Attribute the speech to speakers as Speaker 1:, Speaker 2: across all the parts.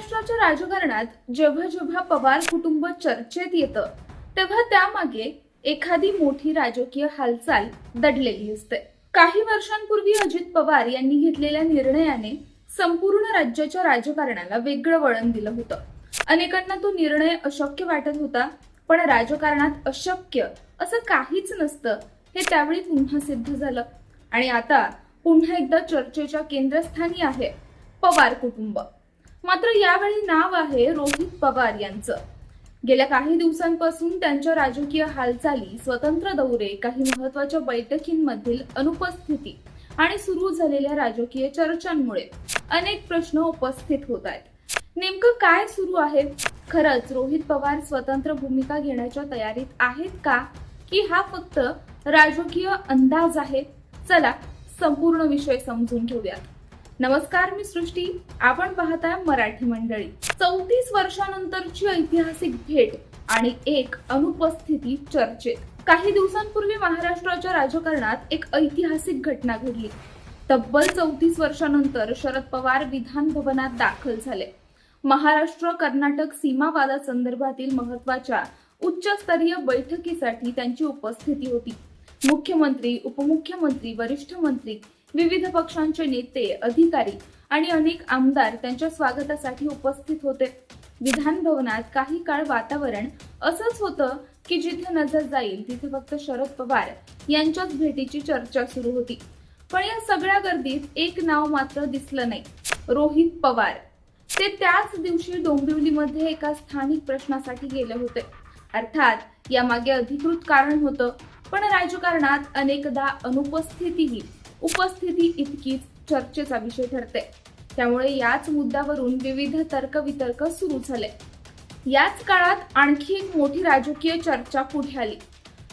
Speaker 1: महाराष्ट्राच्या राजकारणात जेव्हा जेव्हा पवार कुटुंब चर्चेत येतं तेव्हा त्यामागे एखादी मोठी राजकीय हालचाल दडलेली असते. काही वर्षांपूर्वी अजित पवार यांनी घेतलेल्या निर्णयाने संपूर्ण राज्याच्या राजकारणाला वेगळं वळण दिलं होतं. अनेकांना तो निर्णय अशक्य वाटत होता, पण राजकारणात अशक्य असं काहीच नसतं हे त्यावेळी पुन्हा सिद्ध झालं. आणि आता पुन्हा एकदा चर्चेच्या केंद्रस्थानी आहे पवार कुटुंब. मात्र यावेळी नाव आहे रोहित पवार यांचं. गेल्या काही दिवसांपासून त्यांच्या राजकीय हालचाली, स्वतंत्र दौरे, काही महत्त्वाच्या बैठकींमधील अनुपस्थिती आणि सुरू झालेल्या राजकीय चर्चांमुळे अनेक प्रश्न उपस्थित होत आहेत. नेमकं काय सुरू आहे? खरंच रोहित पवार स्वतंत्र भूमिका घेण्याच्या तयारीत आहेत का, की हा फक्त राजकीय अंदाज आहे? चला संपूर्ण विषय समजून घेऊयात. नमस्कार, मी सृष्टी. आपण पाहताय मराठी मंडळी. 34 वर्षांनंतरची ऐतिहासिक भेट आणि एक अनुपस्थिती चर्चेत. काही दिवसांपूर्वी महाराष्ट्राच्या राजकारणात एक ऐतिहासिक घटना घडली. तब्बल 34 वर्षांनंतर शरद पवार विधान भवनात दाखल झाले. महाराष्ट्र कर्नाटक सीमा वादासंदर्भातील महत्त्वाच्या उच्चस्तरीय बैठकीसाठी त्यांची उपस्थिती होती. मुख्यमंत्री, उपमुख्यमंत्री, वरिष्ठ मंत्री, विविध पक्षांचे नेते, अधिकारी आणि अनेक आमदार त्यांच्या स्वागतासाठी उपस्थित होते. विधान भवनात काही काळ वातावरण असंच होतं की जिथे नजर जाईल तिथे फक्त शरद पवार यांच्याच भेटीची चर्चा सुरू होती. पण या सगळ्या गर्दीत एक नाव मात्र दिसलं नाही, रोहित पवार. ते त्याच दिवशी डोंबिवलीमध्ये एका स्थानिक प्रश्नासाठी गेले होते. अर्थात यामागे अधिकृत कारण होतं, पण राजकारणात अनेकदा अनुपस्थितीही उपस्थिती इतकीच चर्चेचा विषय ठरते. त्यामुळे याच मुद्द्यावरून विविध तर्कवितर्क सुरू झाले. याच काळात आणखी एक मोठी राजकीय चर्चा पुढे आली.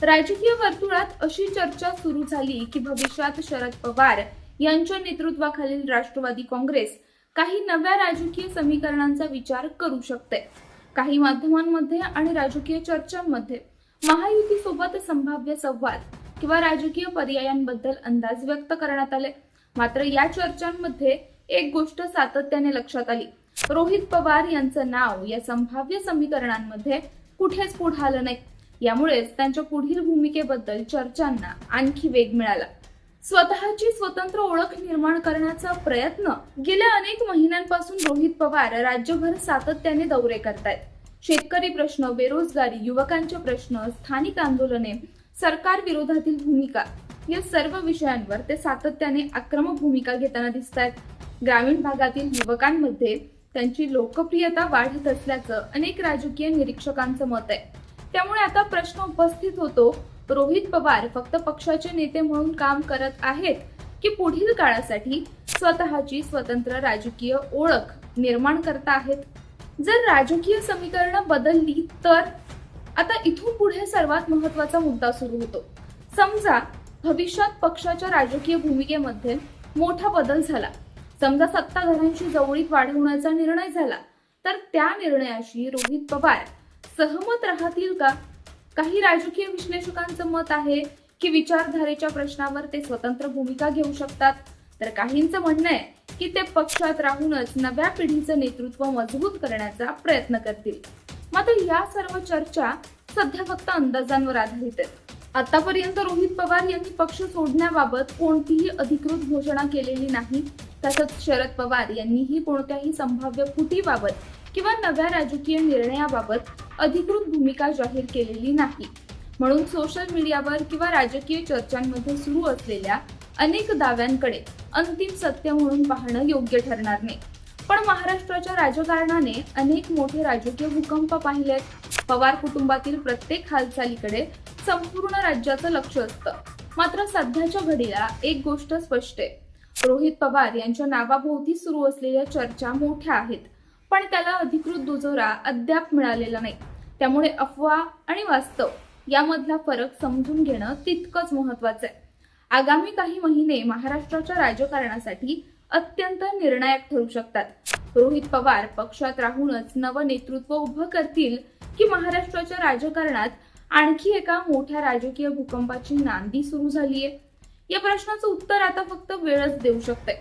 Speaker 1: राजकीय वर्तुळात अशी चर्चा सुरू झाली की भविष्यात शरद पवार यांच्या नेतृत्वाखालील राष्ट्रवादी काँग्रेस काही नव्या राजकीय समीकरणांचा विचार करू शकते. काही माध्यमांमध्ये आणि राजकीय चर्चांमध्ये महायुतीसोबत संभाव्य संवाद किंवा राजकीय पर्यायांबद्दल अंदाज व्यक्त करण्यात आले. मात्र या चर्चांमध्ये एक गोष्ट सातत्याने लक्षात आली. रोहित पवार यांचं नाव या संभाव्य समीकरणांमध्ये कुठेच पुढे आलं नाही. यामुळेच त्यांच्या पुढील भूमिकेबद्दल चर्चांना आणखी वेग मिळाला. स्वतःची स्वतंत्र ओळख निर्माण करण्याचा प्रयत्न. गेल्या अनेक महिन्यांपासून रोहित पवार राज्यभर सातत्याने दौरे करतायत. शेतकरी प्रश्न, बेरोजगारी, युवकांचे प्रश्न, स्थानिक आंदोलने, सरकार विरोधातील भूमिका या सर्व विषयांवर ते सातत्याने आक्रमक भूमिका घेताना दिसतायत. ग्रामीण भागातील युवकांमध्ये त्यांची लोकप्रियता वाढत असल्याचं अनेक राजकीय निरीक्षकांचं मत आहे. त्यामुळे आता प्रश्न उपस्थित होतो, रोहित पवार फक्त पक्षाचे नेते म्हणून काम करत आहेत की पुढील काळासाठी स्वतःची स्वतंत्र राजकीय ओळख निर्माण करत आहेत? जर राजकीय समीकरणं बदलली तर आता इथून पुढे सर्वात महत्त्वाचा मुद्दा सुरू होतो. समजा भविष्यात पक्षाच्या राजकीय भूमिकेमध्ये मोठा बदल झाला, समजा सत्ताधाऱ्यांशी जवळीक वाढवण्याचा निर्णय झाला, तर त्या निर्णयाशी रोहित पवार सहमत राहतील का? काही राजकीय विश्लेषकांचं मत आहे की विचारधारेच्या प्रश्नावर ते स्वतंत्र भूमिका घेऊ शकतात, तर काहींचं म्हणणं आहे की ते पक्षात राहूनच नव्या पिढीचं नेतृत्व मजबूत करण्याचा प्रयत्न करतील. मात्र या सर्व चर्चा सध्या फक्त अंदाजांवर आधारित आहेत. आतापर्यंत रोहित पवार यांनी पक्ष सोडण्याबाबत कोणतीही अधिकृत घोषणा केलेली नाही. तसंच शरद पवार यांनीही कोणत्याही संभाव्य फुटीबाबत किंवा नव्या राजकीय निर्णयाबाबत अधिकृत भूमिका जाहीर केलेली नाही. म्हणून सोशल मीडियावर किंवा राजकीय चर्चांमध्ये सुरू असलेल्या अनेक दाव्यांकडे अंतिम सत्य म्हणून पाहणं योग्य ठरणार नाही. पण महाराष्ट्राच्या राजकारणाने अनेक मोठे राजकीय भूकंप पाहिलेत. पवार कुटुंबातील प्रत्येक हालचालीकडे संपूर्ण राज्याचं लक्ष असतं. मात्र सध्याच्या घडीला एक गोष्ट स्पष्ट आहे, रोहित पवार यांच्या नावाभोवती सुरू असलेल्या चर्चा मोठ्या आहेत, पण त्याला अधिकृत दुजोरा अद्याप मिळालेला नाही. त्यामुळे अफवा आणि वास्तव यामधला फरक समजून घेणं तितकंच महत्वाचं आहे. आगामी काही महिने महाराष्ट्राच्या राजकारणासाठी अत्यंत निर्णायक ठरू शकतात. रोहित पवार पक्षात राहूनच नवं नेतृत्व उभं करतील की महाराष्ट्राच्या राजकारणात आणखी एका मोठ्या राजकीय भूकंपाची नांदी सुरू झालीये? या प्रश्नाचं उत्तर आता फक्त वेळच देऊ शकते.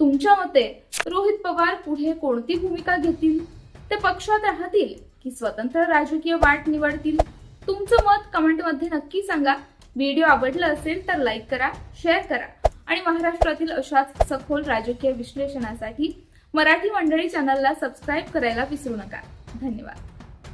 Speaker 1: तुमच्या मते रोहित पवार पुढे कोणती भूमिका घेतील? ते पक्षात राहतील की स्वतंत्र राजकीय वाट निवडतील? तुमचं मत कमेंटमध्ये नक्की सांगा. व्हिडिओ आवडला असेल तर लाईक करा, शेअर करा आणि महाराष्ट्रातील अशाच सखोल राजकीय विश्लेषणासाठी मराठी मंडळी चॅनलला सबस्क्राईब करायला विसरू नका. धन्यवाद.